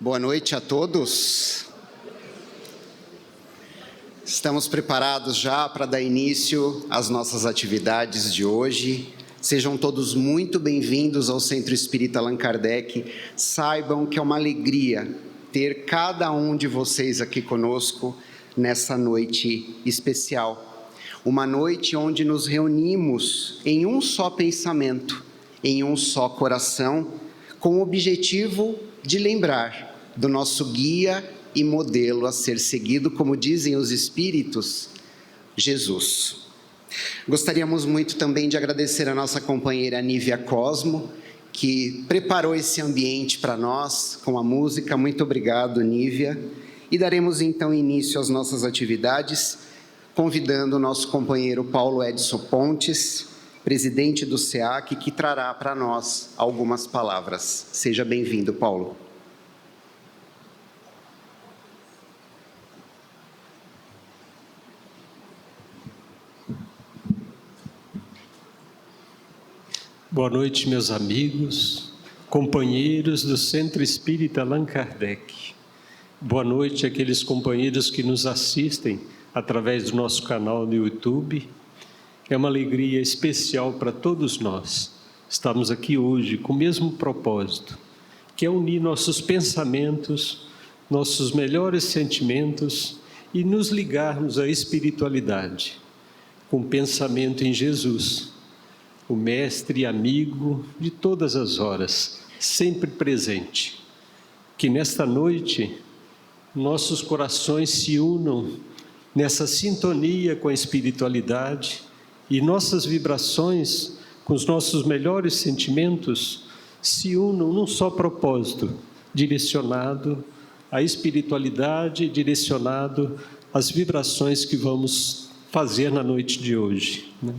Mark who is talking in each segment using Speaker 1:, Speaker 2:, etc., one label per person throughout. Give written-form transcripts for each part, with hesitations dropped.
Speaker 1: Boa noite a todos. Estamos preparados já para dar início às nossas atividades de hoje. Sejam todos muito bem-vindos ao Centro Espírita Allan Kardec. Saibam que é uma alegria ter cada um de vocês aqui conosco nessa noite especial. Uma noite onde nos reunimos em um só pensamento, em um só coração, com o objetivo de lembrar do nosso guia e modelo a ser seguido, como dizem os Espíritos, Jesus. Gostaríamos muito também de agradecer a nossa companheira Nívia Cosmo, que preparou esse ambiente para nós com a música. Muito obrigado, Nívia. E daremos então início às nossas atividades, convidando o nosso companheiro Paulo Edson Pontes, presidente do SEAC, que trará para nós algumas palavras. Seja bem-vindo, Paulo.
Speaker 2: Boa noite, meus amigos, companheiros do Centro Espírita Allan Kardec. Boa noite àqueles companheiros que nos assistem através do nosso canal no YouTube. É uma alegria especial para todos nós. Estamos aqui hoje com o mesmo propósito, que é unir nossos pensamentos, nossos melhores sentimentos e nos ligarmos à espiritualidade, com pensamento em Jesus, o mestre e amigo de todas as horas, sempre presente. Que nesta noite nossos corações se unam nessa sintonia com a espiritualidade e nossas vibrações, com os nossos melhores sentimentos, se unam num só propósito, direcionado à espiritualidade, direcionado às vibrações que vamos fazer na noite de hoje, né?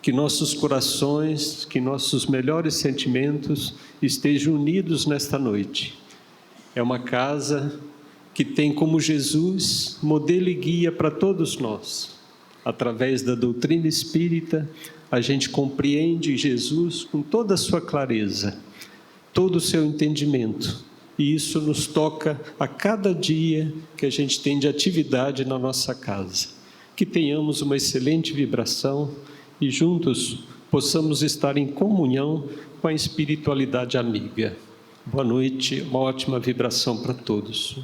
Speaker 2: Que nossos corações, que nossos melhores sentimentos estejam unidos nesta noite. É uma casa que tem como Jesus modelo e guia para todos nós. Através da doutrina espírita, a gente compreende Jesus com toda a sua clareza, todo o seu entendimento. E isso nos toca a cada dia que a gente tem de atividade na nossa casa. Que tenhamos uma excelente vibração e juntos possamos estar em comunhão com a espiritualidade amiga. Boa noite, uma ótima vibração para todos.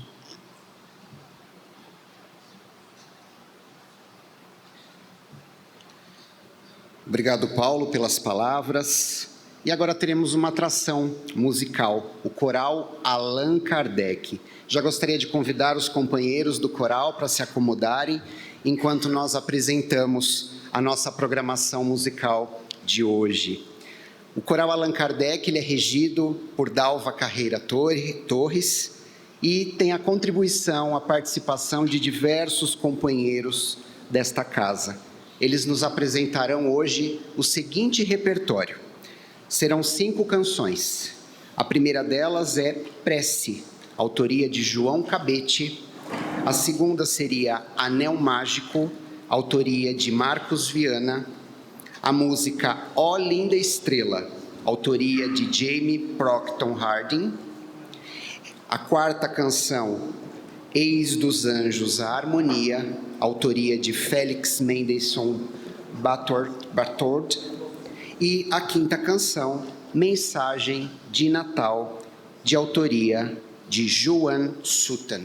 Speaker 1: Obrigado, Paulo, pelas palavras. E agora teremos uma atração musical, o Coral Allan Kardec. Já gostaria de convidar os companheiros do coral para se acomodarem, enquanto nós apresentamos a nossa programação musical de hoje. O Coral Allan Kardec ele é regido por Dalva Carreira Torres e tem a contribuição, a participação de diversos companheiros desta casa. Eles nos apresentarão hoje o seguinte repertório. Serão 5 canções. A primeira delas é Prece, autoria de João Cabete. A segunda seria Anel Mágico, autoria de Marcos Viana. A música Ó Linda Estrela, autoria de Jamie Procton Harding. A quarta canção, Eis dos Anjos a Harmonia, autoria de Félix Mendelssohn Barthold. E a quinta canção, Mensagem de Natal, de autoria de Joan Sutton.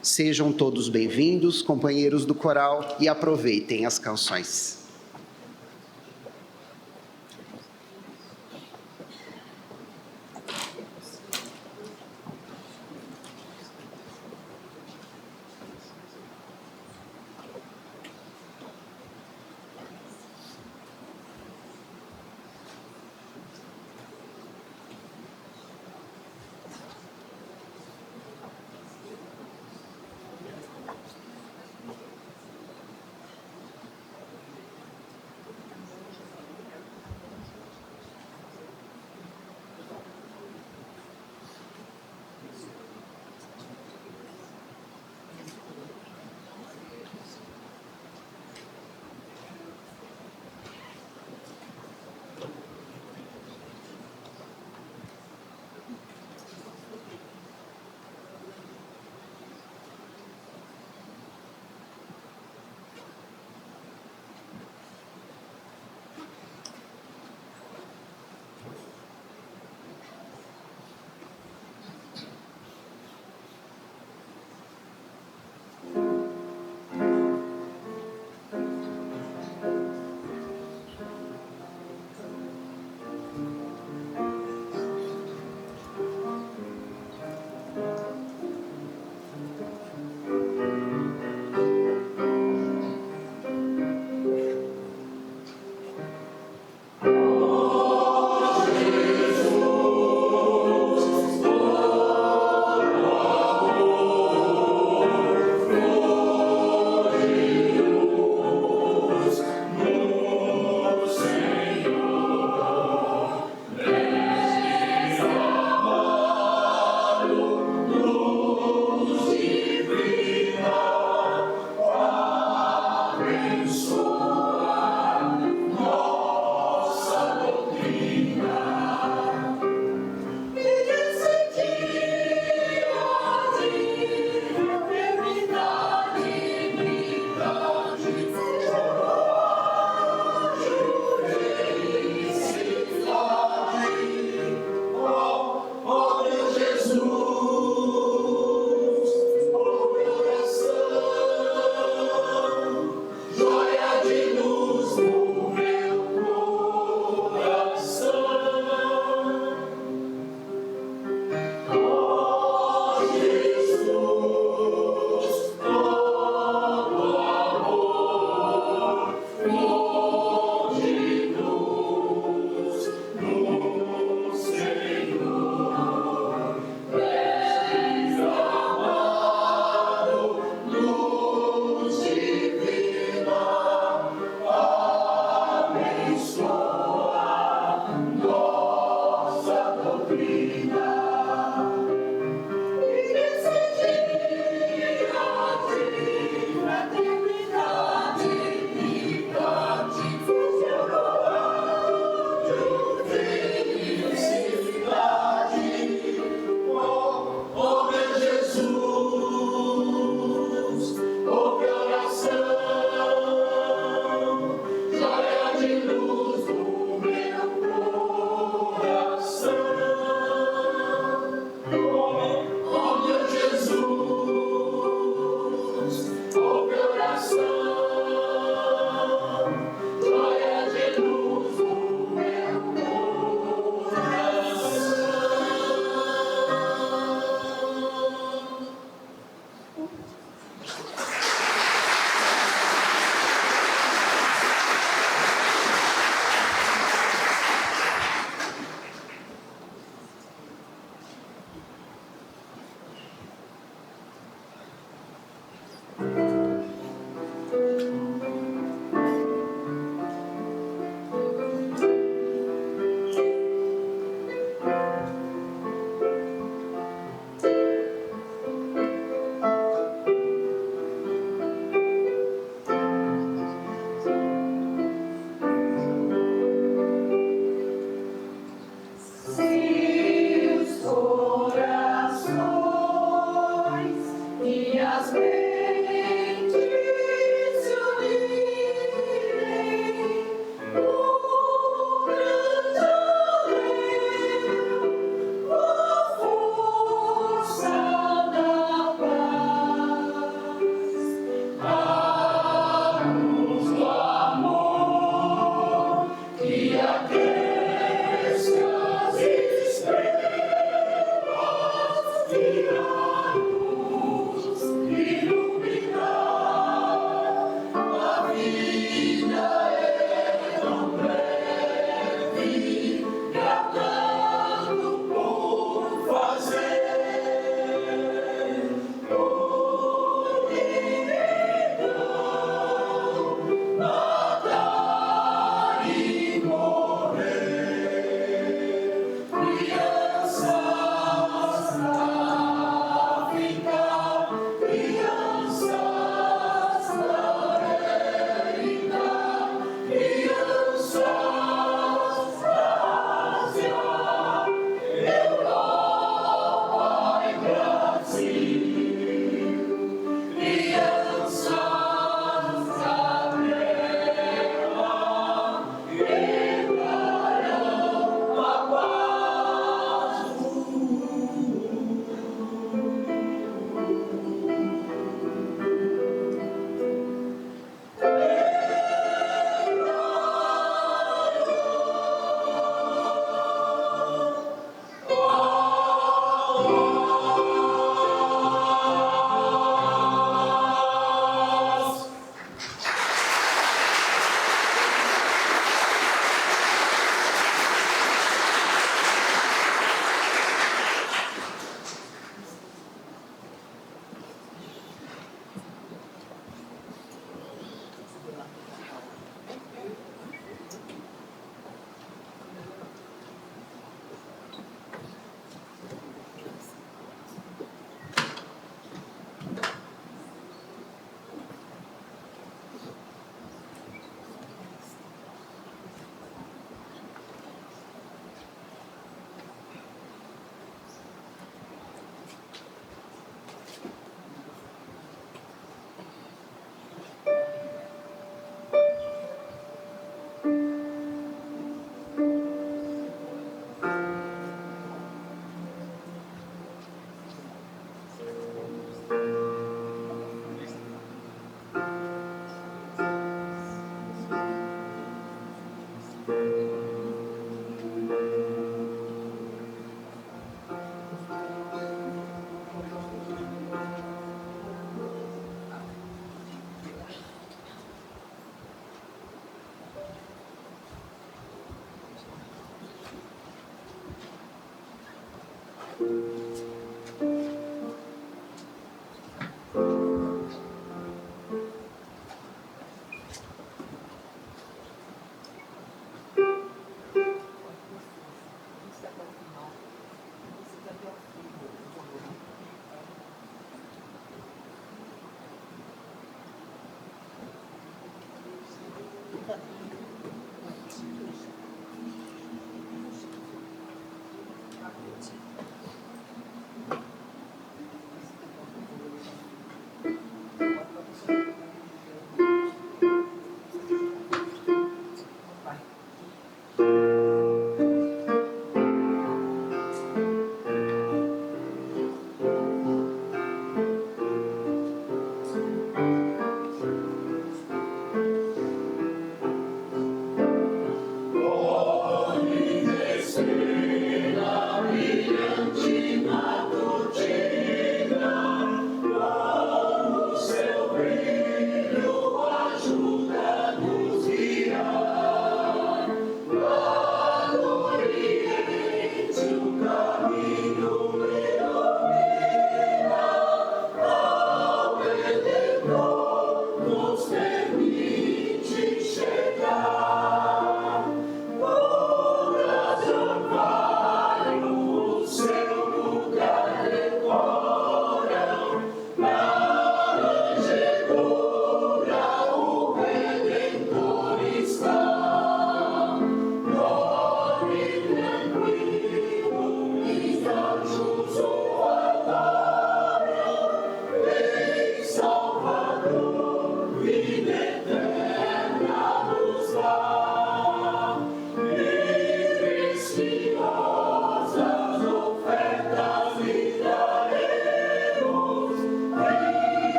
Speaker 1: Sejam todos bem-vindos, companheiros do coral, e aproveitem as canções.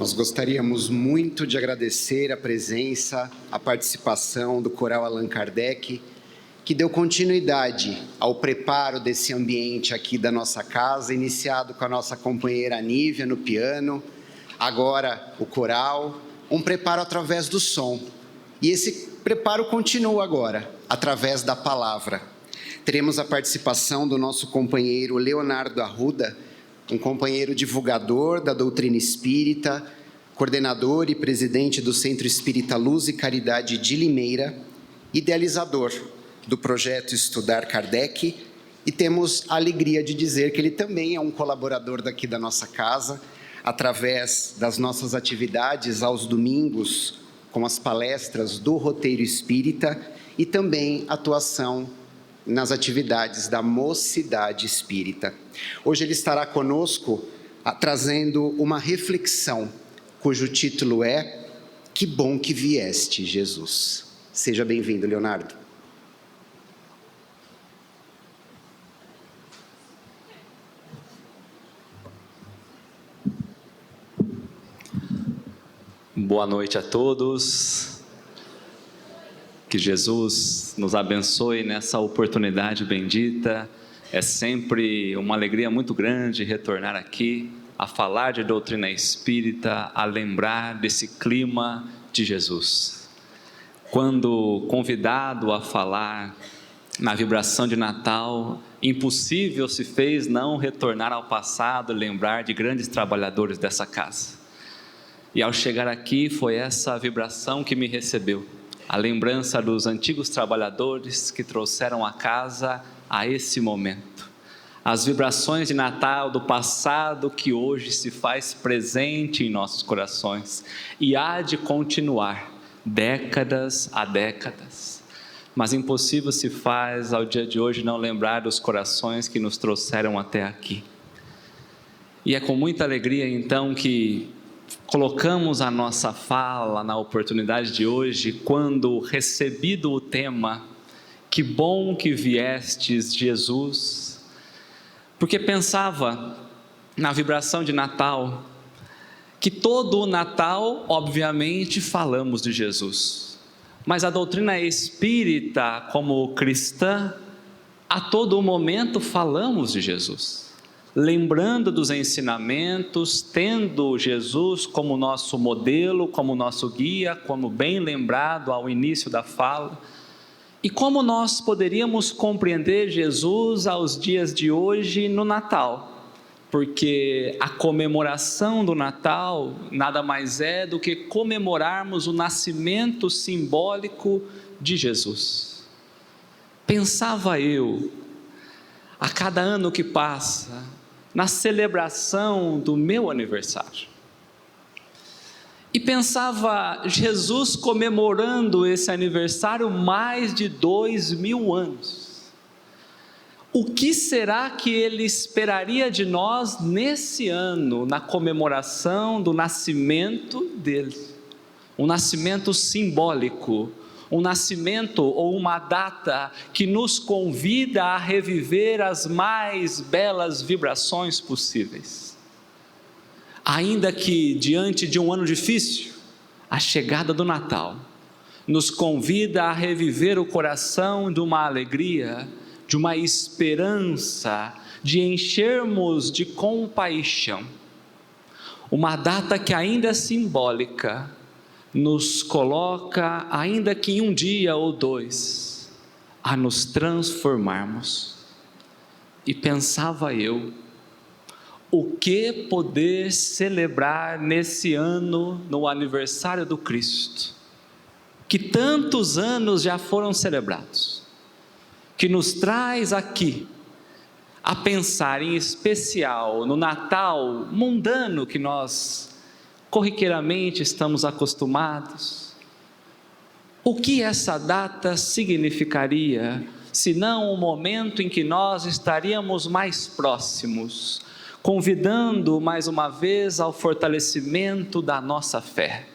Speaker 1: Nós gostaríamos muito de agradecer a presença, a participação do Coral Allan Kardec, que deu continuidade ao preparo desse ambiente aqui da nossa casa, iniciado com a nossa companheira Nívia no piano, agora o coral, um preparo através do som. E esse preparo continua agora, através da palavra. Teremos a participação do nosso companheiro Leonardo Arruda, um companheiro divulgador da doutrina espírita, coordenador e presidente do Centro Espírita Luz e Caridade de Limeira, idealizador do projeto Estudar Kardec, e temos a alegria de dizer que ele também é um colaborador daqui da nossa casa, através das nossas atividades aos domingos, com as palestras do Roteiro Espírita e também atuação nas atividades da Mocidade Espírita. Hoje ele estará conosco trazendo uma reflexão, cujo título é Que bom que vieste, Jesus. Seja bem-vindo, Leonardo.
Speaker 3: Boa noite a todos. Que Jesus nos abençoe nessa oportunidade bendita. É sempre uma alegria muito grande retornar aqui a falar de doutrina espírita, a lembrar desse clima de Jesus. Quando convidado a falar na vibração de Natal, impossível se fez não retornar ao passado, lembrar de grandes trabalhadores dessa casa. E ao chegar aqui, foi essa vibração que me recebeu, a lembrança dos antigos trabalhadores que trouxeram a casa a esse momento. As vibrações de Natal do passado que hoje se faz presente em nossos corações e há de continuar décadas a décadas. Mas impossível se faz ao dia de hoje não lembrar dos corações que nos trouxeram até aqui. E é com muita alegria então que colocamos a nossa fala na oportunidade de hoje, quando recebido o tema, que bom que viestes, Jesus, porque pensava na vibração de Natal, que todo o Natal, obviamente, falamos de Jesus, mas a doutrina espírita, como cristã, a todo momento falamos de Jesus, lembrando dos ensinamentos, tendo Jesus como nosso modelo, como nosso guia, como bem lembrado ao início da fala. E como nós poderíamos compreender Jesus aos dias de hoje no Natal? Porque a comemoração do Natal nada mais é do que comemorarmos o nascimento simbólico de Jesus. Pensava eu, a cada ano que passa, na celebração do meu aniversário. E pensava Jesus comemorando esse aniversário mais de 2000 anos. O que será que ele esperaria de nós nesse ano, na comemoração do nascimento dele? Um nascimento simbólico, um nascimento ou uma data que nos convida a reviver as mais belas vibrações possíveis. Ainda que diante de um ano difícil, a chegada do Natal nos convida a reviver o coração de uma alegria, de uma esperança, de enchermos de compaixão. Uma data que ainda é simbólica, nos coloca, ainda que em um dia ou dois, a nos transformarmos. E pensava eu, o que poder celebrar nesse ano, no aniversário do Cristo, que tantos anos já foram celebrados, que nos traz aqui a pensar em especial no Natal mundano que nós corriqueiramente estamos acostumados. O que essa data significaria, senão um momento em que nós estaríamos mais próximos, convidando mais uma vez ao fortalecimento da nossa fé,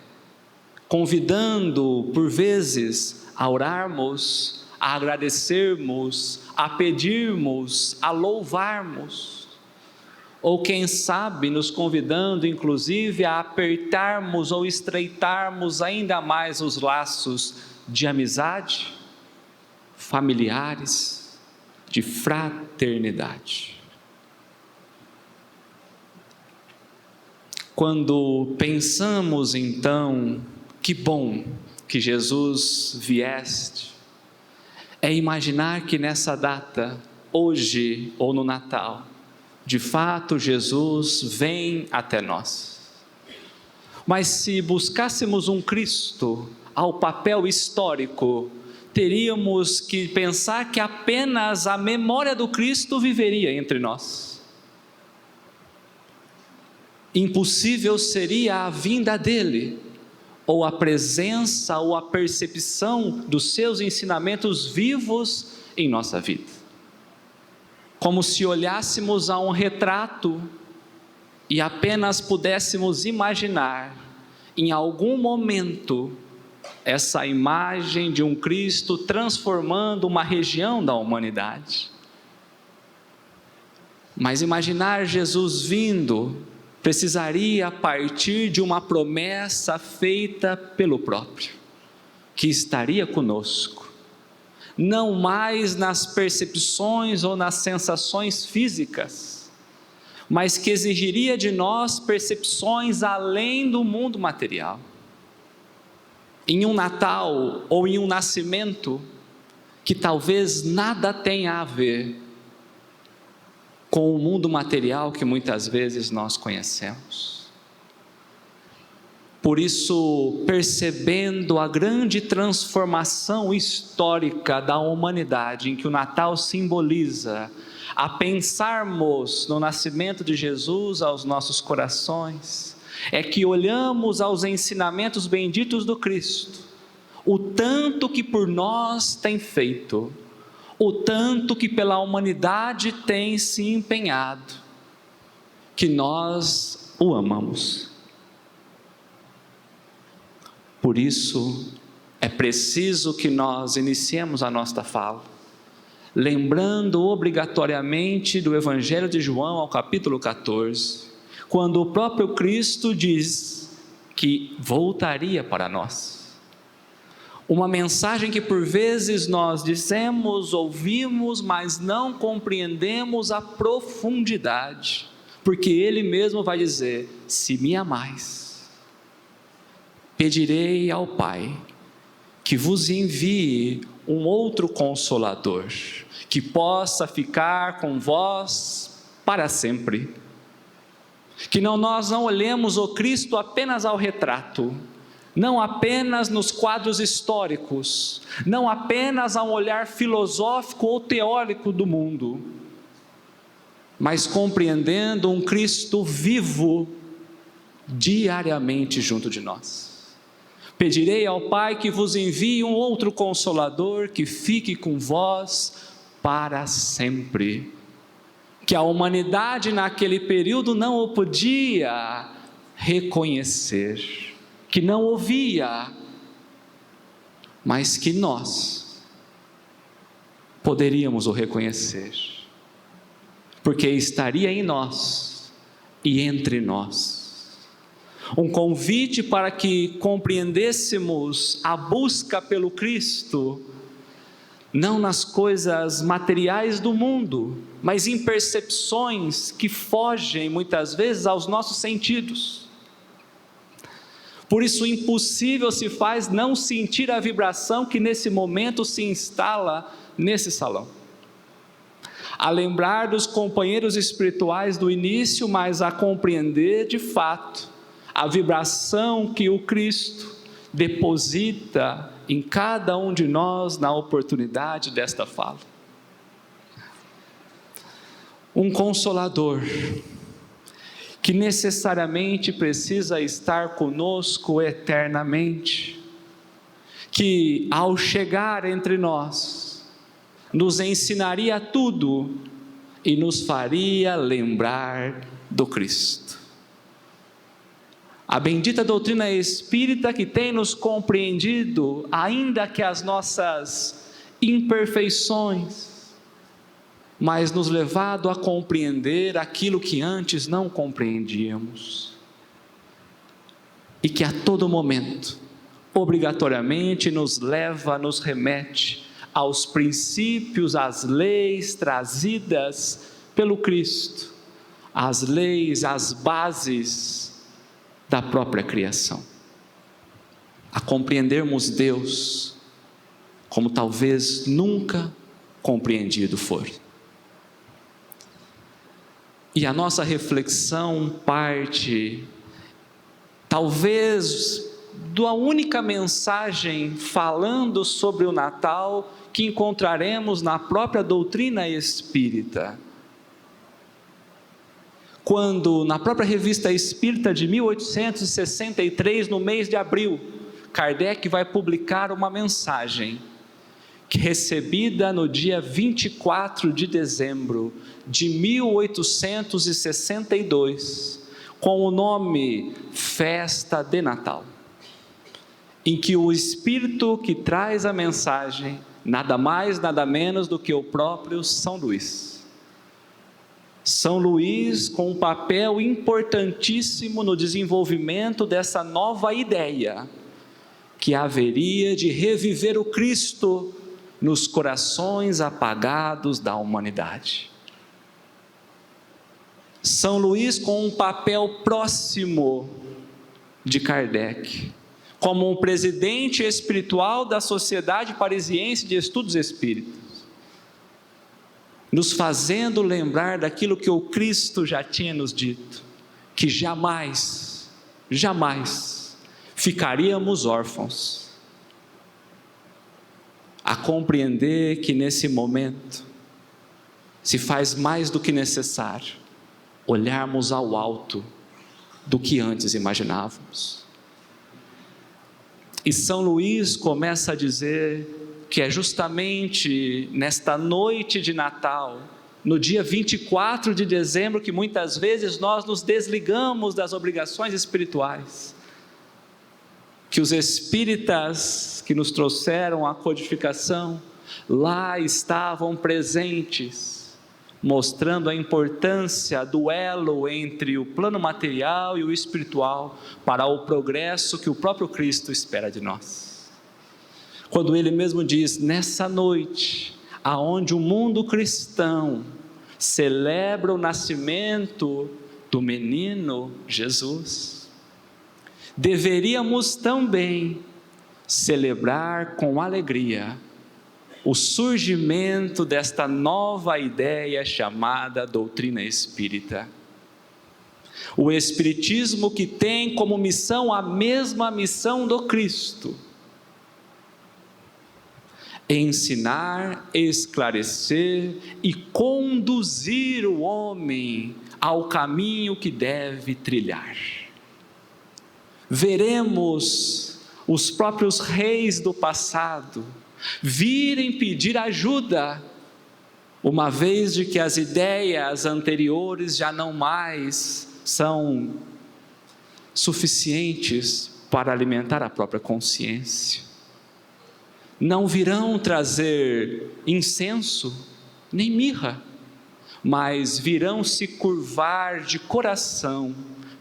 Speaker 3: convidando por vezes a orarmos, a agradecermos, a pedirmos, a louvarmos, ou quem sabe nos convidando inclusive a apertarmos ou estreitarmos ainda mais os laços de amizade, familiares, de fraternidade. Quando pensamos então, que bom que Jesus vieste, é imaginar que nessa data, hoje ou no Natal, de fato, Jesus vem até nós. Mas se buscássemos um Cristo ao papel histórico, teríamos que pensar que apenas a memória do Cristo viveria entre nós. Impossível seria a vinda dele, ou a presença ou a percepção dos seus ensinamentos vivos em nossa vida. Como se olhássemos a um retrato e apenas pudéssemos imaginar, em algum momento, essa imagem de um Cristo transformando uma região da humanidade. Mas imaginar Jesus vindo precisaria partir de uma promessa feita pelo próprio, que estaria conosco, não mais nas percepções ou nas sensações físicas, mas que exigiria de nós percepções além do mundo material. Em um Natal ou em um nascimento que talvez nada tenha a ver com o mundo material que muitas vezes nós conhecemos. Por isso, percebendo a grande transformação histórica da humanidade, em que o Natal simboliza, a pensarmos no nascimento de Jesus aos nossos corações, é que olhamos aos ensinamentos benditos do Cristo, o tanto que por nós tem feito, o tanto que pela humanidade tem se empenhado, que nós o amamos. Por isso, é preciso que nós iniciemos a nossa fala, lembrando obrigatoriamente do Evangelho de João, ao capítulo 14, quando o próprio Cristo diz que voltaria para nós. Uma mensagem que por vezes nós dizemos, ouvimos, mas não compreendemos a profundidade, porque Ele mesmo vai dizer: se me amais, pedirei ao Pai que vos envie um outro Consolador, que possa ficar com vós para sempre. Que nós não olhemos o Cristo apenas ao retrato, não apenas nos quadros históricos, não apenas a um olhar filosófico ou teórico do mundo, mas compreendendo um Cristo vivo diariamente junto de nós. Pedirei ao Pai que vos envie um outro Consolador, que fique com vós para sempre. Que a humanidade naquele período não o podia reconhecer, que não o via, mas que nós poderíamos o reconhecer, porque estaria em nós e entre nós. Um convite para que compreendêssemos a busca pelo Cristo, não nas coisas materiais do mundo, mas em percepções que fogem muitas vezes aos nossos sentidos. Por isso, impossível se faz não sentir a vibração que nesse momento se instala nesse salão. A lembrar dos companheiros espirituais do início, mas a compreender de fato a vibração que o Cristo deposita em cada um de nós na oportunidade desta fala. Um Consolador que necessariamente precisa estar conosco eternamente, que ao chegar entre nós, nos ensinaria tudo e nos faria lembrar do Cristo. A bendita doutrina espírita que tem nos compreendido, ainda que as nossas imperfeições, mas nos levado a compreender aquilo que antes não compreendíamos. E que a todo momento, obrigatoriamente nos leva, nos remete aos princípios, às leis trazidas pelo Cristo, às leis, às bases da própria criação, a compreendermos Deus como talvez nunca compreendido for. E a nossa reflexão parte, talvez, da única mensagem falando sobre o Natal que encontraremos na própria doutrina espírita. Quando, na própria Revista Espírita de 1863, no mês de abril, Kardec vai publicar uma mensagem que recebida no dia 24 de dezembro de 1862, com o nome Festa de Natal, em que o Espírito que traz a mensagem, nada mais, nada menos do que o próprio São Luís, São Luís com um papel importantíssimo no desenvolvimento dessa nova ideia, que haveria de reviver o Cristo nos corações apagados da humanidade. São Luís com um papel próximo de Kardec, como um presidente espiritual da Sociedade Parisiense de Estudos Espíritas, nos fazendo lembrar daquilo que o Cristo já tinha nos dito, que jamais ficaríamos órfãos, a compreender que nesse momento se faz mais do que necessário olharmos ao alto do que antes imaginávamos. E São Luís começa a dizer que é justamente nesta noite de Natal, no dia 24 de dezembro, que muitas vezes nós nos desligamos das obrigações espirituais, que os espíritas que nos trouxeram a codificação, lá estavam presentes, mostrando a importância do elo entre o plano material e o espiritual, para o progresso que o próprio Cristo espera de nós. Quando ele mesmo diz, nessa noite, aonde o mundo cristão celebra o nascimento do menino Jesus, deveríamos também celebrar com alegria o surgimento desta nova ideia chamada doutrina espírita. O Espiritismo que tem como missão a mesma missão do Cristo: ensinar, esclarecer e conduzir o homem ao caminho que deve trilhar. Veremos os próprios reis do passado virem pedir ajuda, uma vez de que as ideias anteriores já não mais são suficientes para alimentar a própria consciência. Não virão trazer incenso, nem mirra, mas virão se curvar de coração,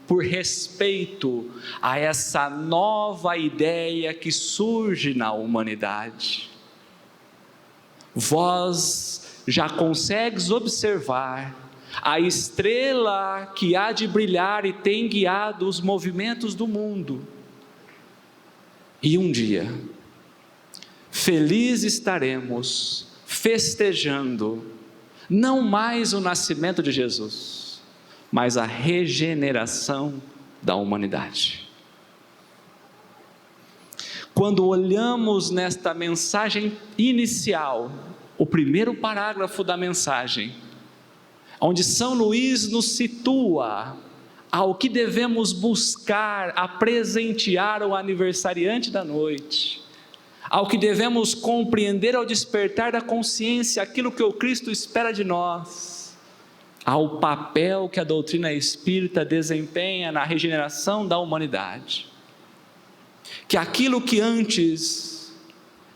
Speaker 3: por respeito a essa nova ideia que surge na humanidade. Vós já consegues observar a estrela que há de brilhar e tem guiado os movimentos do mundo. E um dia, feliz estaremos festejando, não mais o nascimento de Jesus, mas a regeneração da humanidade. Quando olhamos nesta mensagem inicial, o primeiro parágrafo da mensagem, onde São Luís nos situa ao que devemos buscar a presentear o aniversariante da noite, ao que devemos compreender ao despertar da consciência aquilo que o Cristo espera de nós, ao papel que a doutrina espírita desempenha na regeneração da humanidade. Que aquilo que antes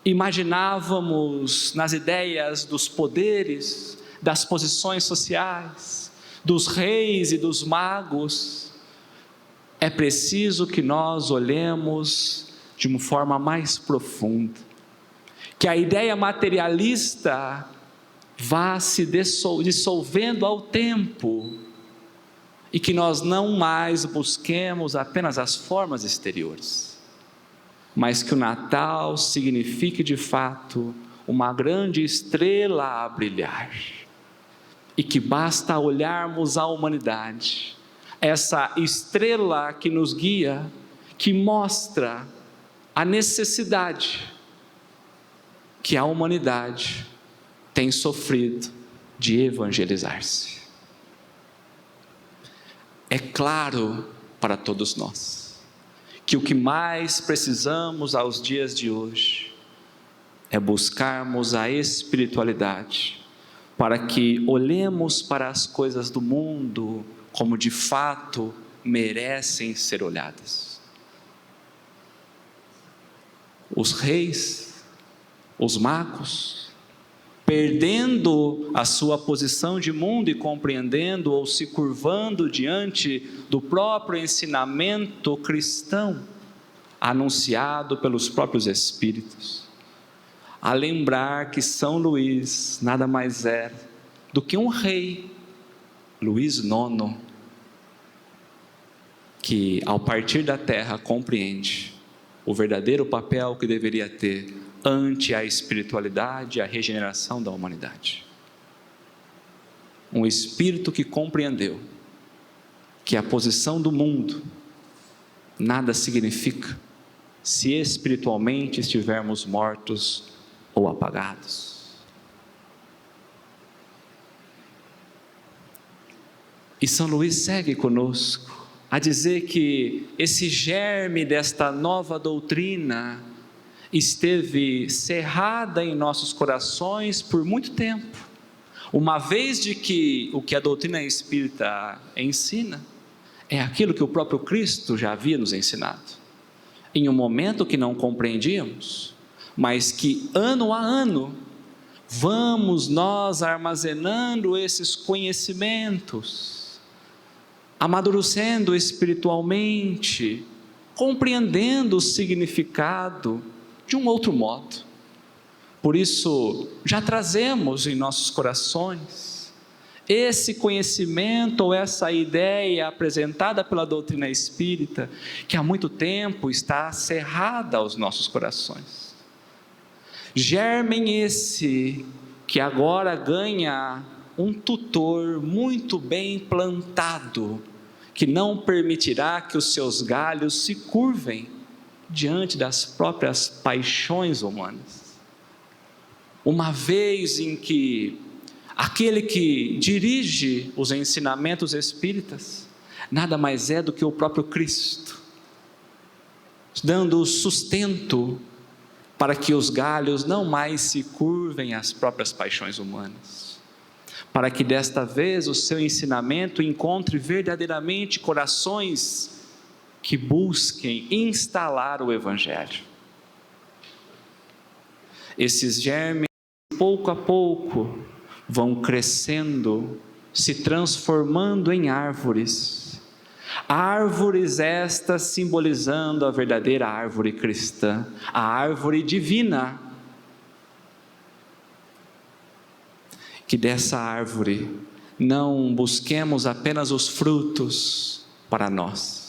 Speaker 3: imaginávamos nas ideias dos poderes, das posições sociais, dos reis e dos magos, é preciso que nós olhemos de uma forma mais profunda, que a ideia materialista vá se dissolvendo ao tempo, e que nós não mais busquemos apenas as formas exteriores, mas que o Natal signifique de fato uma grande estrela a brilhar, e que basta olharmos a humanidade, essa estrela que nos guia, que mostra a necessidade que a humanidade tem sofrido de evangelizar-se. É claro para todos nós que o que mais precisamos aos dias de hoje é buscarmos a espiritualidade, para que olhemos para as coisas do mundo como de fato merecem ser olhadas. Os reis, os magos, perdendo a sua posição de mundo e compreendendo ou se curvando diante do próprio ensinamento cristão, anunciado pelos próprios Espíritos, a lembrar que São Luís nada mais é do que um rei, Luís IX, que ao partir da terra compreende o verdadeiro papel que deveria ter ante a espiritualidade e a regeneração da humanidade. Um espírito que compreendeu que a posição do mundo nada significa se espiritualmente estivermos mortos ou apagados. E São Luís segue conosco a dizer que esse germe desta nova doutrina esteve cerrada em nossos corações por muito tempo, uma vez de que o que a doutrina espírita ensina é aquilo que o próprio Cristo já havia nos ensinado, em um momento que não compreendíamos, mas que ano a ano vamos nós armazenando esses conhecimentos, amadurecendo espiritualmente, compreendendo o significado de um outro modo. Por isso, já trazemos em nossos corações esse conhecimento ou essa ideia apresentada pela doutrina espírita, que há muito tempo está cerrada aos nossos corações. Germem esse que agora ganha um tutor muito bem plantado, que não permitirá que os seus galhos se curvem diante das próprias paixões humanas. Uma vez em que aquele que dirige os ensinamentos espíritas nada mais é do que o próprio Cristo, dando sustento para que os galhos não mais se curvem às próprias paixões humanas, para que desta vez o seu ensinamento encontre verdadeiramente corações que busquem instalar o Evangelho. Esses germes, pouco a pouco, vão crescendo, se transformando em árvores. Árvores estas simbolizando a verdadeira árvore cristã, a árvore divina. Que dessa árvore não busquemos apenas os frutos para nós,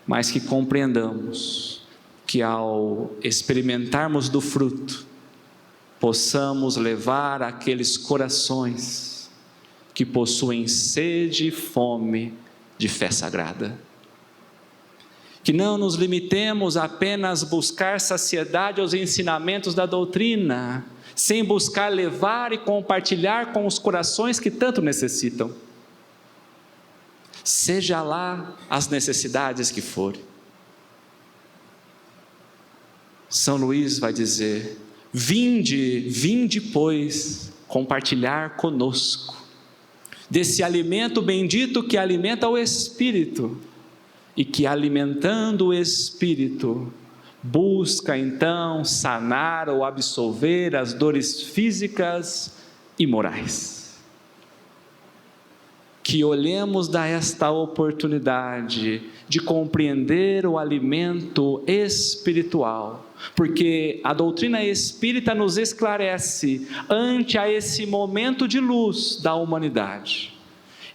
Speaker 3: mas que compreendamos que ao experimentarmos do fruto, possamos levar aqueles corações que possuem sede e fome de fé sagrada. Que não nos limitemos a apenas buscar saciedade aos ensinamentos da doutrina, sem buscar levar e compartilhar com os corações que tanto necessitam. Seja lá as necessidades que forem. São Luís vai dizer: vinde, pois, compartilhar conosco desse alimento bendito que alimenta o Espírito, e que alimentando o Espírito, busca então sanar ou absolver as dores físicas e morais. Que olhemos da esta oportunidade de compreender o alimento espiritual, porque a doutrina espírita nos esclarece ante a esse momento de luz da humanidade,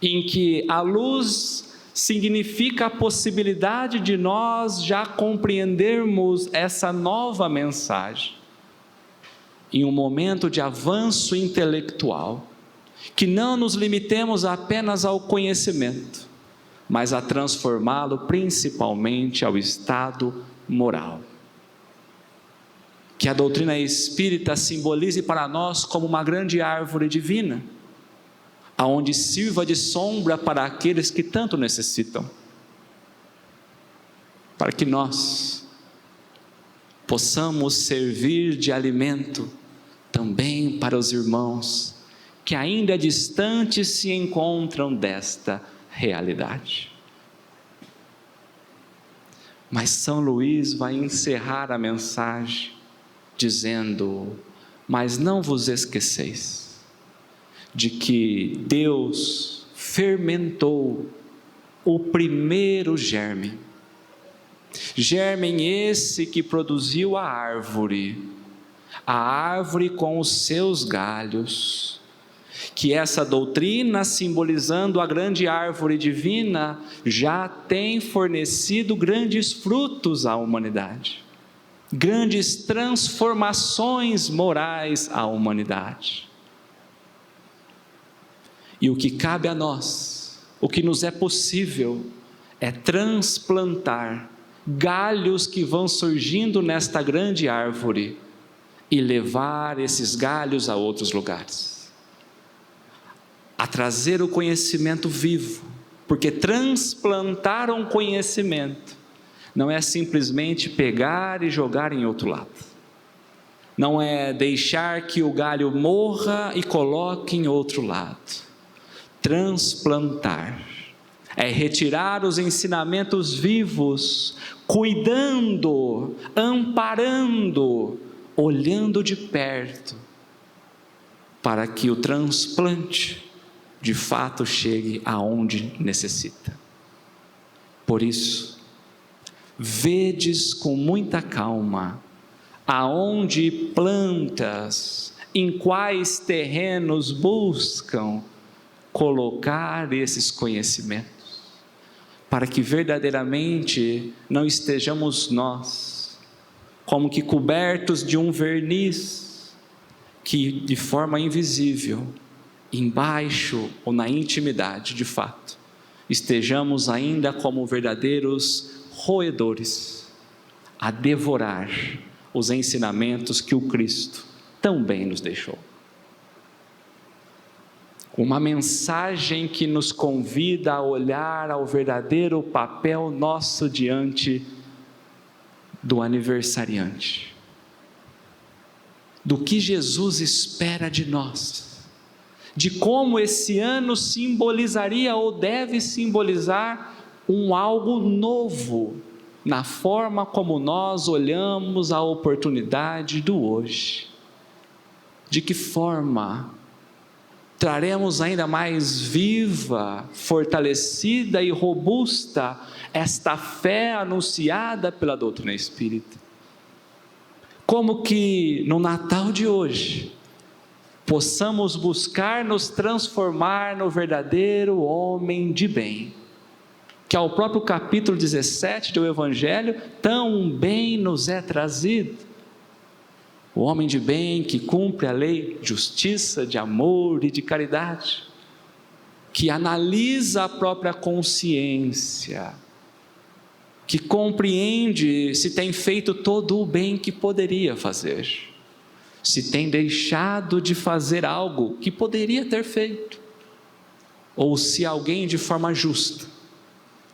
Speaker 3: em que a luz significa a possibilidade de nós já compreendermos essa nova mensagem, em um momento de avanço intelectual, que não nos limitemos apenas ao conhecimento, mas a transformá-lo principalmente ao estado moral. Que a doutrina espírita simbolize para nós como uma grande árvore divina, aonde sirva de sombra para aqueles que tanto necessitam, para que nós possamos servir de alimento também para os irmãos que ainda distantes se encontram desta realidade. Mas São Luís vai encerrar a mensagem dizendo: Mas não vos esqueceis de que Deus fermentou o primeiro germe. Germe esse que produziu a árvore com os seus galhos, que essa doutrina, simbolizando a grande árvore divina, já tem fornecido grandes frutos à humanidade, grandes transformações morais à humanidade. E o que cabe a nós, o que nos é possível, é transplantar galhos que vão surgindo nesta grande árvore e levar esses galhos a outros lugares, a trazer o conhecimento vivo, porque transplantar um conhecimento não é simplesmente pegar e jogar em outro lado, não é deixar que o galho morra e coloque em outro lado. Transplantar é retirar os ensinamentos vivos, cuidando, amparando, olhando de perto, para que o transplante de fato chegue aonde necessita. Por isso, vedes com muita calma aonde plantas, em quais terrenos buscam colocar esses conhecimentos, para que verdadeiramente não estejamos nós como que cobertos de um verniz que de forma invisível, embaixo ou na intimidade, de fato, estejamos ainda como verdadeiros roedores a devorar os ensinamentos que o Cristo tão bem nos deixou. Uma mensagem que nos convida a olhar ao verdadeiro papel nosso diante do aniversariante, do que Jesus espera de nós, de como esse ano simbolizaria ou deve simbolizar algo novo na forma como nós olhamos a oportunidade do hoje. De que forma traremos ainda mais viva, fortalecida e robusta esta fé anunciada pela doutrina espírita? Como que no Natal de hoje possamos buscar nos transformar no verdadeiro homem de bem, que ao próprio capítulo 17 do Evangelho tão bem nos é trazido. O homem de bem que cumpre a lei de justiça, de amor e de caridade, que analisa a própria consciência, que compreende se tem feito todo o bem que poderia fazer, se tem deixado de fazer algo que poderia ter feito, ou se alguém de forma justa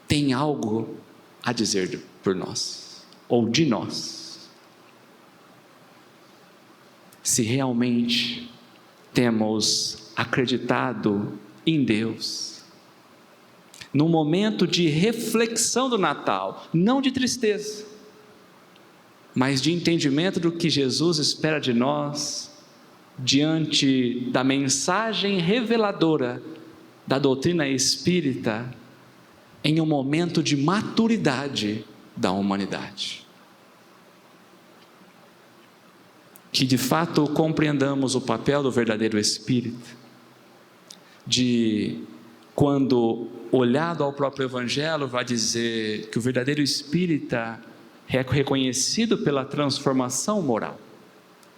Speaker 3: tem algo a dizer por nós, ou de nós. Se realmente temos acreditado em Deus, no momento de reflexão do Natal, não de tristeza, mas de entendimento do que Jesus espera de nós, diante da mensagem reveladora da doutrina espírita, em um momento de maturidade da humanidade. Que de fato compreendamos o papel do verdadeiro espírita, de quando olhado ao próprio Evangelho, vai dizer que o verdadeiro espírita é reconhecido pela transformação moral,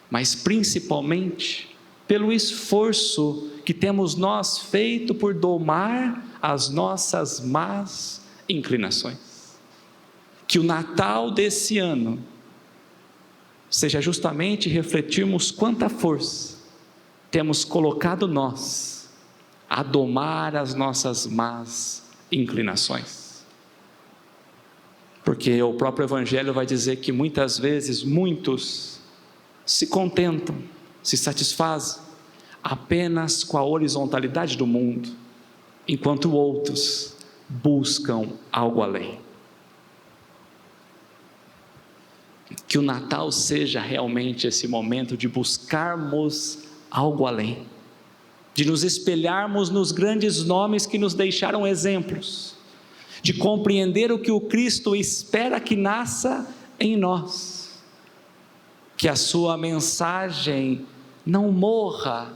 Speaker 3: mas principalmente pelo esforço que temos nós feito por domar as nossas más inclinações. Que o Natal desse ano seja justamente refletirmos quanta força temos colocado nós a domar as nossas más inclinações. Porque o próprio Evangelho vai dizer que muitas vezes muitos se contentam, se satisfazem apenas com a horizontalidade do mundo, enquanto outros buscam algo além. Que o Natal seja realmente esse momento de buscarmos algo além, de nos espelharmos nos grandes nomes que nos deixaram exemplos, de compreender o que o Cristo espera que nasça em nós, que a sua mensagem não morra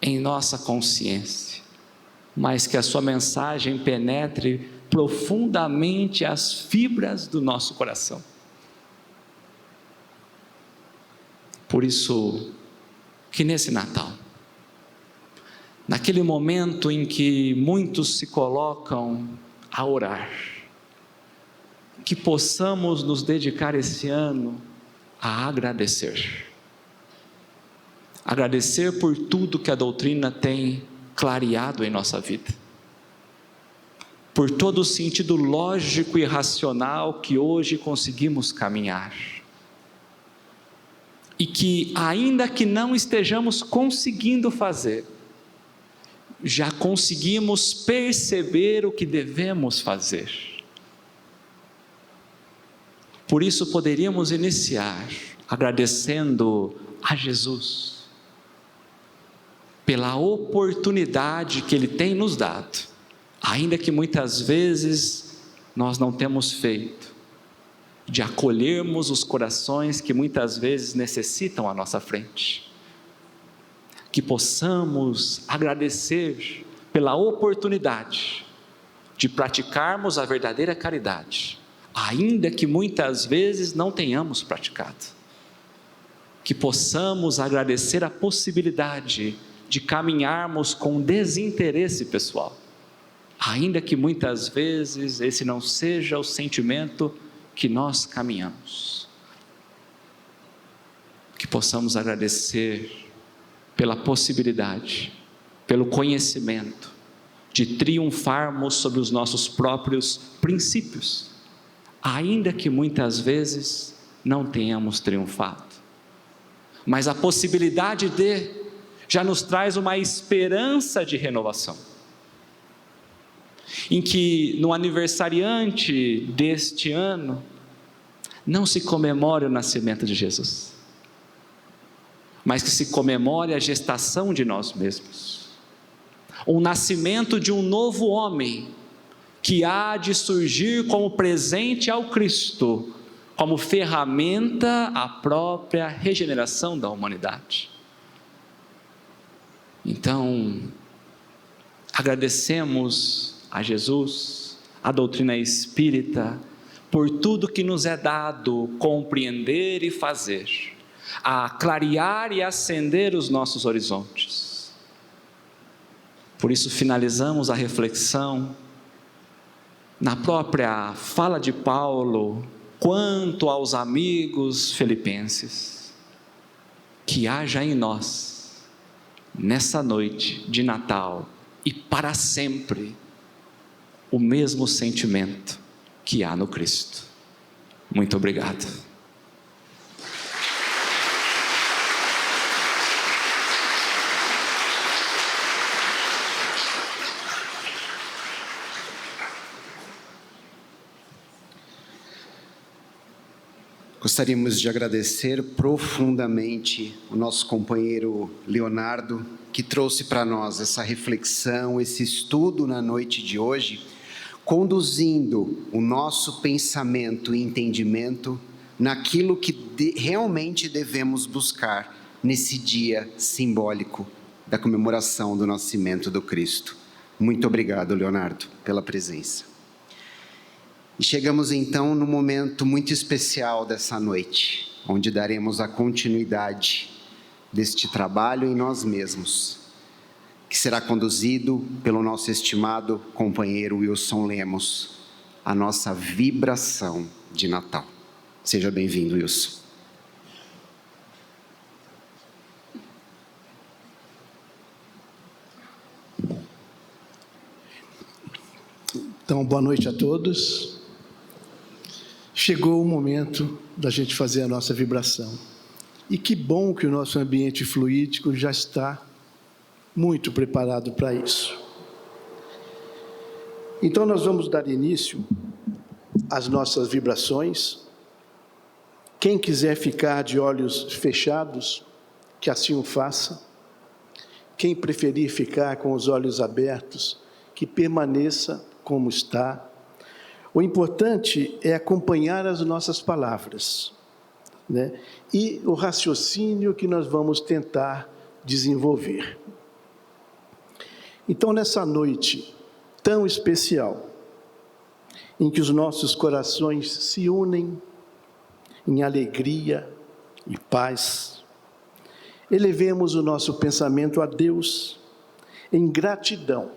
Speaker 3: em nossa consciência, mas que a sua mensagem penetre profundamente as fibras do nosso coração. Por isso, que nesse Natal, naquele momento em que muitos se colocam a orar, que possamos nos dedicar esse ano a agradecer. Agradecer por tudo que a doutrina tem clareado em nossa vida, por todo o sentido lógico e racional que hoje conseguimos caminhar, e que, ainda que não estejamos conseguindo fazer, já conseguimos perceber o que devemos fazer. Por isso poderíamos iniciar agradecendo a Jesus pela oportunidade que Ele tem nos dado, ainda que muitas vezes nós não temos feito, de acolhermos os corações que muitas vezes necessitam à nossa frente. Que possamos agradecer pela oportunidade de praticarmos a verdadeira caridade, ainda que muitas vezes não tenhamos praticado. Que possamos agradecer a possibilidade de caminharmos com desinteresse pessoal, ainda que muitas vezes esse não seja o sentimento que nós caminhamos. Que possamos agradecer pela possibilidade, pelo conhecimento de triunfarmos sobre os nossos próprios princípios, ainda que muitas vezes não tenhamos triunfado. Mas a possibilidade já nos traz uma esperança de renovação, em que no aniversariante deste ano não se comemore o nascimento de Jesus, mas que se comemore a gestação de nós mesmos, o nascimento de um novo homem que há de surgir como presente ao Cristo, como ferramenta à própria regeneração da humanidade. Então, agradecemos a Jesus, a doutrina espírita, por tudo que nos é dado compreender e fazer, a clarear e acender os nossos horizontes. Por isso finalizamos a reflexão na própria fala de Paulo quanto aos amigos filipenses: que haja em nós, nessa noite de Natal e para sempre, o mesmo sentimento que há no Cristo. Muito obrigado.
Speaker 1: Gostaríamos de agradecer profundamente o nosso companheiro Leonardo, que trouxe para nós essa reflexão, esse estudo na noite de hoje, conduzindo o nosso pensamento e entendimento naquilo que realmente devemos buscar nesse dia simbólico da comemoração do nascimento do Cristo. Muito obrigado, Leonardo, pela presença. E chegamos então no momento muito especial dessa noite, onde daremos a continuidade deste trabalho em nós mesmos, que será conduzido pelo nosso estimado companheiro Wilson Lemos, a nossa vibração de Natal. Seja bem-vindo, Wilson.
Speaker 4: Então, boa noite a todos. Chegou o momento da gente fazer a nossa vibração. E que bom que o nosso ambiente fluídico já está muito preparado para isso. Então, nós vamos dar início às nossas vibrações, Quem quiser ficar de olhos fechados, que assim o faça. Quem preferir ficar com os olhos abertos, que permaneça como está. O importante é acompanhar as nossas palavras, né? E o raciocínio que nós vamos tentar desenvolver. Então, nessa noite tão especial, em que os nossos corações se unem em alegria e paz, elevemos o nosso pensamento a Deus em gratidão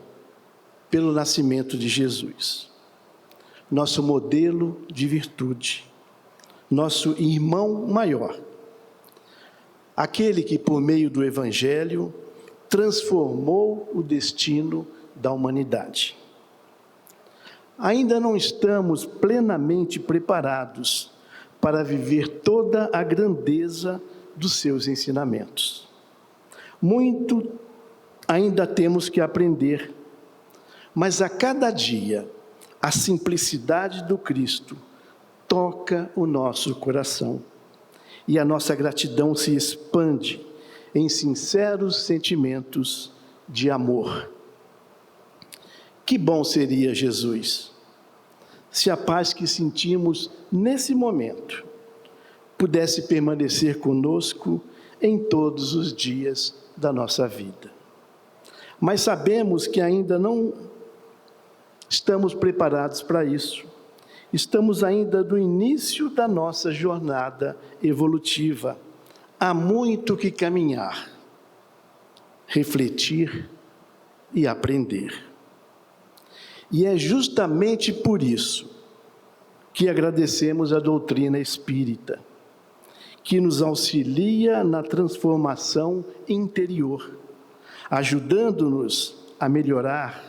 Speaker 4: pelo nascimento de Jesus, nosso modelo de virtude, nosso irmão maior, aquele que, por meio do Evangelho, transformou o destino da humanidade. Ainda não estamos plenamente preparados para viver toda a grandeza dos seus ensinamentos. Muito ainda temos que aprender, mas a cada dia a simplicidade do Cristo toca o nosso coração e a nossa gratidão se expande em sinceros sentimentos de amor. Que bom seria, Jesus, se a paz que sentimos nesse momento pudesse permanecer conosco em todos os dias da nossa vida. Mas sabemos que ainda não estamos preparados para isso. Estamos ainda no início da nossa jornada evolutiva. Há muito que caminhar, refletir e aprender. E é justamente por isso que agradecemos a doutrina espírita, que nos auxilia na transformação interior, ajudando-nos a melhorar,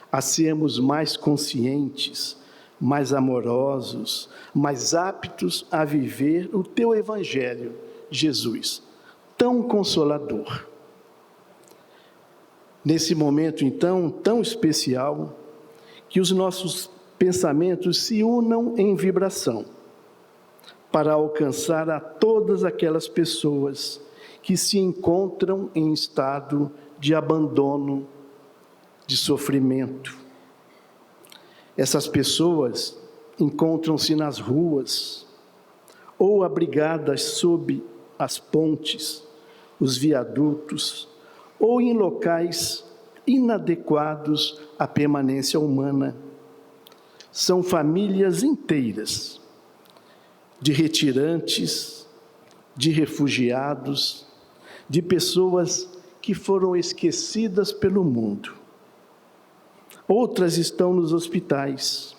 Speaker 4: a sermos mais conscientes, mais amorosos, mais aptos a viver o teu Evangelho, Jesus, tão consolador. Nesse momento, então, tão especial, que os nossos pensamentos se unam em vibração, para alcançar a todas aquelas pessoas que se encontram em estado de abandono, de sofrimento. Essas pessoas encontram-se nas ruas, ou abrigadas sob as pontes, os viadutos, ou em locais inadequados à permanência humana. São famílias inteiras, de retirantes, de refugiados, de pessoas que foram esquecidas pelo mundo. Outras estão nos hospitais,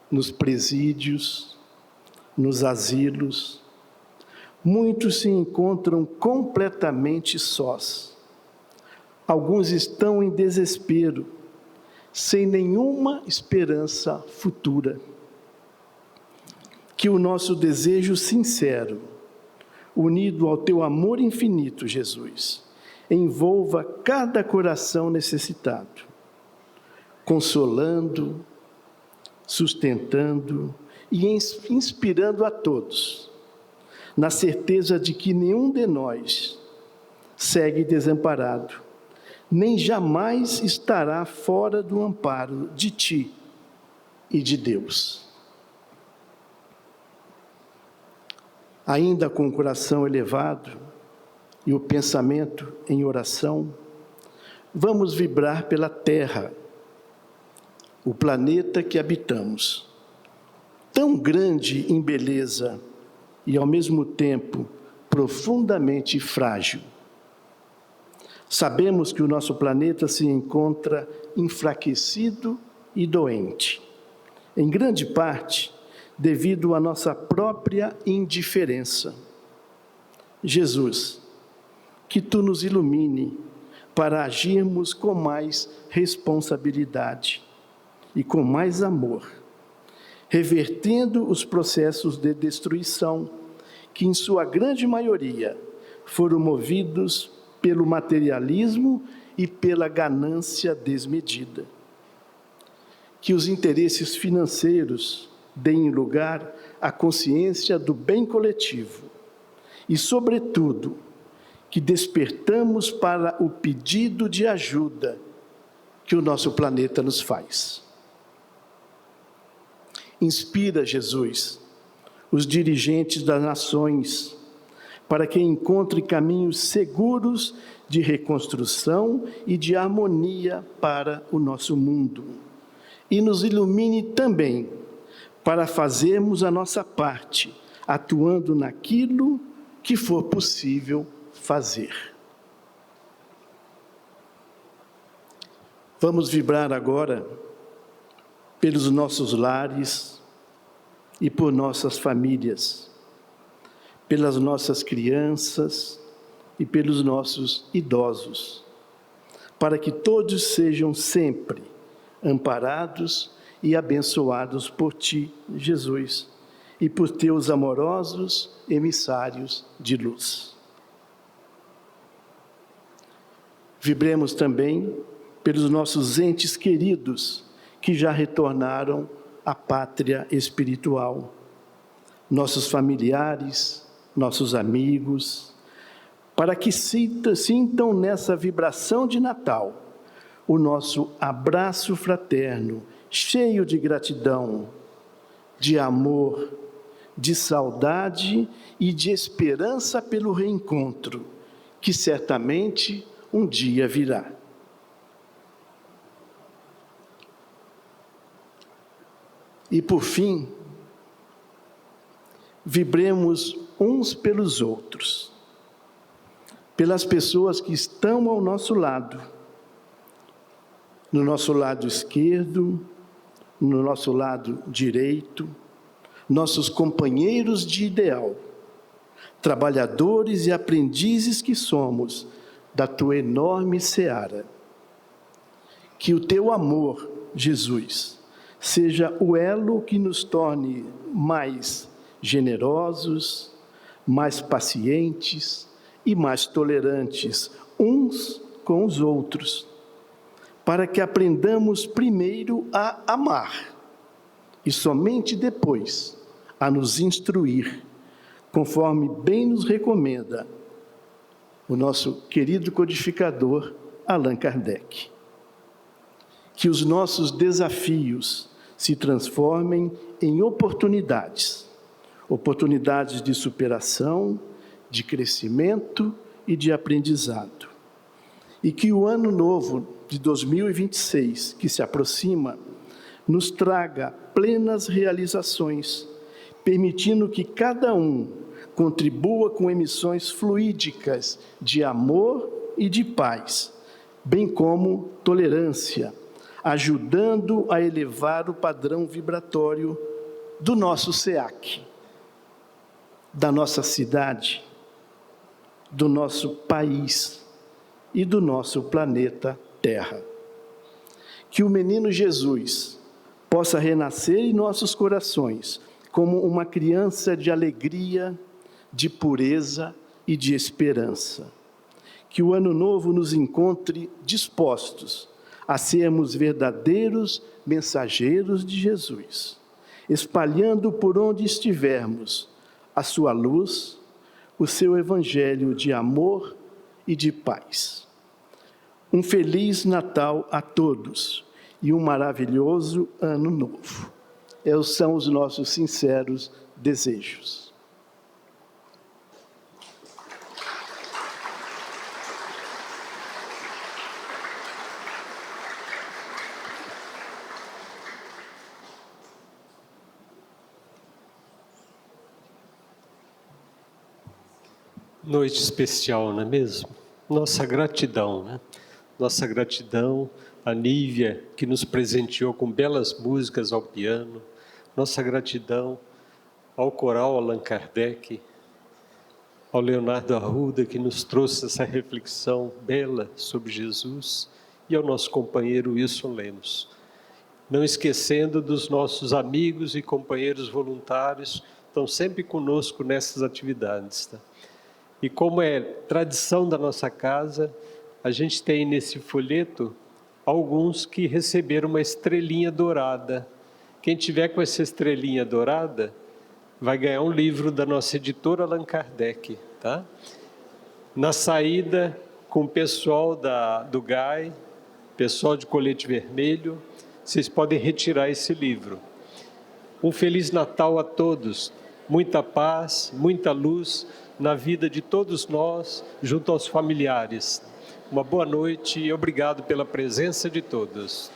Speaker 4: nos presídios, nos asilos. Muitos se encontram completamente sós. Alguns estão em desespero, sem nenhuma esperança futura. Que o nosso desejo sincero, unido ao teu amor infinito, Jesus, envolva cada coração necessitado, consolando, sustentando e inspirando a todos, na certeza de que nenhum de nós segue desamparado, nem jamais estará fora do amparo de ti e de Deus. Ainda com o coração elevado e o pensamento em oração, vamos vibrar pela terra, o planeta que habitamos, tão grande em beleza e, ao mesmo tempo, profundamente frágil. Sabemos que o nosso planeta se encontra enfraquecido e doente, em grande parte devido à nossa própria indiferença. Jesus, que tu nos ilumine para agirmos com mais responsabilidade e com mais amor, revertendo os processos de destruição que, em sua grande maioria, foram movidos pelo materialismo e pela ganância desmedida. Que os interesses financeiros deem lugar à consciência do bem coletivo e, sobretudo, que despertamos para o pedido de ajuda que o nosso planeta nos faz. Inspira, Jesus, os dirigentes das nações para que encontrem caminhos seguros de reconstrução e de harmonia para o nosso mundo. E nos ilumine também para fazermos a nossa parte, atuando naquilo que for possível fazer. Vamos vibrar agora pelos nossos lares e por nossas famílias, pelas nossas crianças e pelos nossos idosos, para que todos sejam sempre amparados e abençoados por Ti, Jesus, e por Teus amorosos emissários de luz. Vibremos também pelos nossos entes queridos que já retornaram à pátria espiritual, nossos familiares, nossos amigos, para que sintam nessa vibração de Natal o nosso abraço fraterno, cheio de gratidão, de amor, de saudade e de esperança pelo reencontro, que certamente um dia virá. E por fim, vibremos uns pelos outros, pelas pessoas que estão ao nosso lado, no nosso lado esquerdo, no nosso lado direito, nossos companheiros de ideal, trabalhadores e aprendizes que somos da Tua enorme seara. Que o Teu amor, Jesus, seja o elo que nos torne mais generosos, mais pacientes e mais tolerantes uns com os outros, para que aprendamos primeiro a amar e somente depois a nos instruir, conforme bem nos recomenda o nosso querido codificador Allan Kardec. Que os nossos desafios se transformem em oportunidades, oportunidades de superação, de crescimento e de aprendizado. E que o ano novo de 2026, que se aproxima, nos traga plenas realizações, permitindo que cada um contribua com emissões fluídicas de amor e de paz, bem como tolerância, ajudando a elevar o padrão vibratório do nosso SEAC, da nossa cidade, do nosso país e do nosso planeta Terra. Que o menino Jesus possa renascer em nossos corações como uma criança de alegria, de pureza e de esperança. Que o ano novo nos encontre dispostos a sermos verdadeiros mensageiros de Jesus, espalhando por onde estivermos a sua luz, o seu evangelho de amor e de paz. Um feliz Natal a todos e um maravilhoso Ano Novo. Esses são os nossos sinceros desejos.
Speaker 2: Noite especial, não é mesmo? Nossa gratidão, né? Nossa gratidão a Nívia, que nos presenteou com belas músicas ao piano. Nossa gratidão ao coral Allan Kardec, ao Leonardo Arruda, que nos trouxe essa reflexão bela sobre Jesus, e ao nosso companheiro Wilson Lemos. Não esquecendo dos nossos amigos e companheiros voluntários, estão sempre conosco nessas atividades, tá? E como é tradição da nossa casa, a gente tem nesse folheto alguns que receberam uma estrelinha dourada, Quem tiver com essa estrelinha dourada vai ganhar um livro da nossa editora Allan Kardec, tá? Na saída, com o pessoal do GAI, pessoal de colete vermelho, vocês podem retirar esse livro. Um Feliz Natal a todos, muita paz, muita luz na vida de todos nós, junto aos familiares. Uma boa noite e obrigado pela presença de todos.